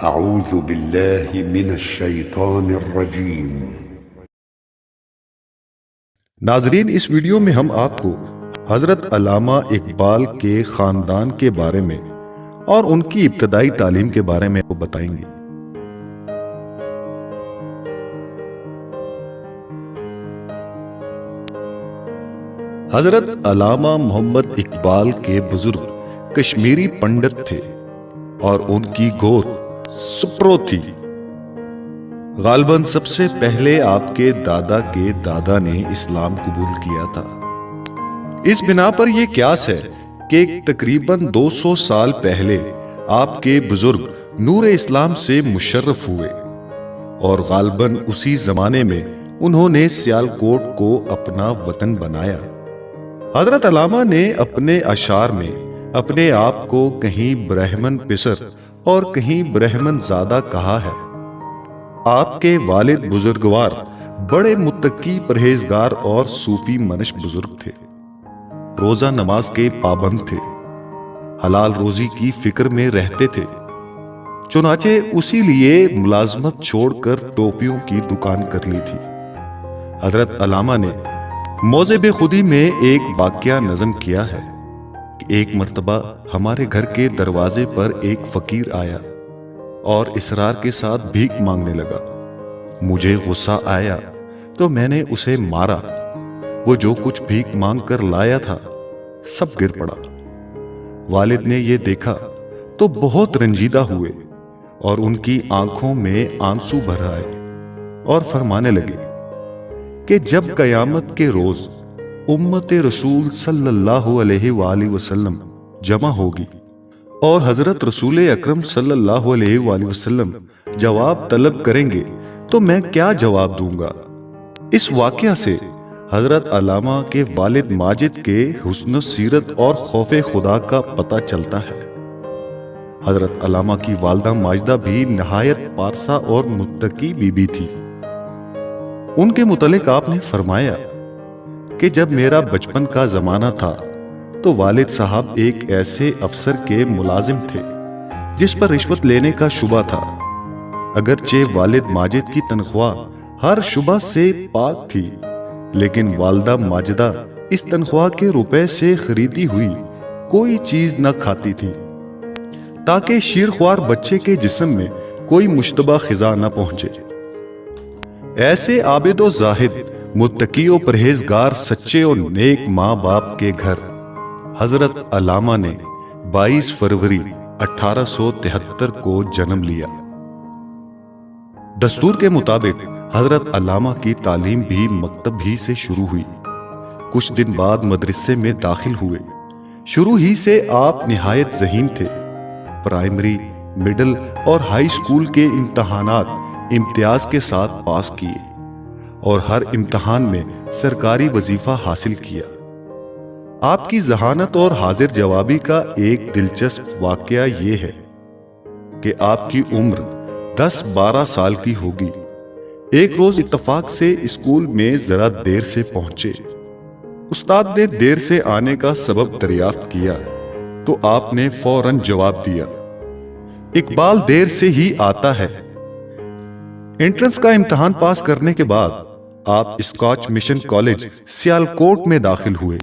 اعوذ باللہ من الشیطان الرجیم۔ ناظرین، اس ویڈیو میں ہم آپ کو حضرت علامہ اقبال کے خاندان کے بارے میں اور ان کی ابتدائی تعلیم کے بارے میں بتائیں گے۔ حضرت علامہ محمد اقبال کے بزرگ کشمیری پنڈت تھے اور ان کی گود سپرو تھی۔ غالباً سب سے پہلے آپ کے دادا نے اسلام قبول کیا تھا۔ اس بنا پر یہ قیاس ہے کہ تقریباً 200 سال پہلے آپ کے بزرگ نور اسلام سے مشرف ہوئے اور غالباً اسی زمانے میں انہوں نے سیالکوٹ کو اپنا وطن بنایا۔ حضرت علامہ نے اپنے اشعار میں اپنے آپ کو کہیں برہمن پسر اور کہیں برہمن زادہ کہا ہے۔ آپ کے والد بزرگوار بڑے متقی، پرہیزگار اور صوفی منش بزرگ تھے۔ روزہ نماز کے پابند تھے، حلال روزی کی فکر میں رہتے تھے، چنانچہ اسی لیے ملازمت چھوڑ کر ٹوپیوں کی دکان کر لی تھی۔ حضرت علامہ نے موضع خودی میں ایک واقعہ نظم کیا ہے کہ ایک مرتبہ ہمارے گھر کے دروازے پر ایک فقیر آیا اور اصرار کے ساتھ بھیک مانگنے لگا۔ مجھے غصہ آیا تو میں نے اسے مارا۔ وہ جو کچھ بھیک مانگ کر لایا تھا سب گر پڑا۔ والد نے یہ دیکھا تو بہت رنجیدہ ہوئے اور ان کی آنکھوں میں آنسو بھر آئے اور فرمانے لگے کہ جب قیامت کے روز امت رسول صلی اللہ علیہ وآلہ وسلم جمع ہوگی اور حضرت رسول اکرم صلی اللہ علیہ وآلہ وسلم جواب طلب کریں گے تو میں کیا جواب دوں گا؟ اس واقعہ سے حضرت علامہ کے والد ماجد کے حسن سیرت اور خوف خدا کا پتہ چلتا ہے۔ حضرت علامہ کی والدہ ماجدہ بھی نہایت پارسا اور متقی بی بی تھی۔ ان کے متعلق آپ نے فرمایا کہ جب میرا بچپن کا زمانہ تھا تو والد صاحب ایک ایسے افسر کے ملازم تھے جس پر رشوت لینے کا شبہ تھا۔ اگرچہ والد ماجد کی تنخواہ ہر شبہ سے پاک تھی، لیکن والدہ ماجدہ اس تنخواہ کے روپے سے خریدی ہوئی کوئی چیز نہ کھاتی تھی تاکہ شیرخوار بچے کے جسم میں کوئی مشتبہ خزاں نہ پہنچے۔ ایسے عابد و زاہد، متقی و پرہیزگار، سچے اور نیک ماں باپ کے گھر حضرت علامہ نے 22 فروری 1873 کو جنم لیا۔ دستور کے مطابق حضرت علامہ کی تعلیم بھی مکتب ہی سے شروع ہوئی۔ کچھ دن بعد مدرسے میں داخل ہوئے۔ شروع ہی سے آپ نہایت ذہین تھے۔ پرائمری، مڈل اور ہائی اسکول کے امتحانات امتیاز کے ساتھ پاس کیے اور ہر امتحان میں سرکاری وظیفہ حاصل کیا۔ آپ کی ذہانت اور حاضر جوابی کا ایک دلچسپ واقعہ یہ ہے کہ آپ کی عمر 10-12 سال کی ہوگی۔ ایک روز اتفاق سے اسکول میں ذرا دیر سے پہنچے۔ استاد نے دیر سے آنے کا سبب دریافت کیا تو آپ نے فوراً جواب دیا، اقبال دیر سے ہی آتا ہے۔ انٹرنس کا امتحان پاس کرنے کے بعد آپ اسکاچ مشن کالج سیالکوٹ میں داخل ہوئے۔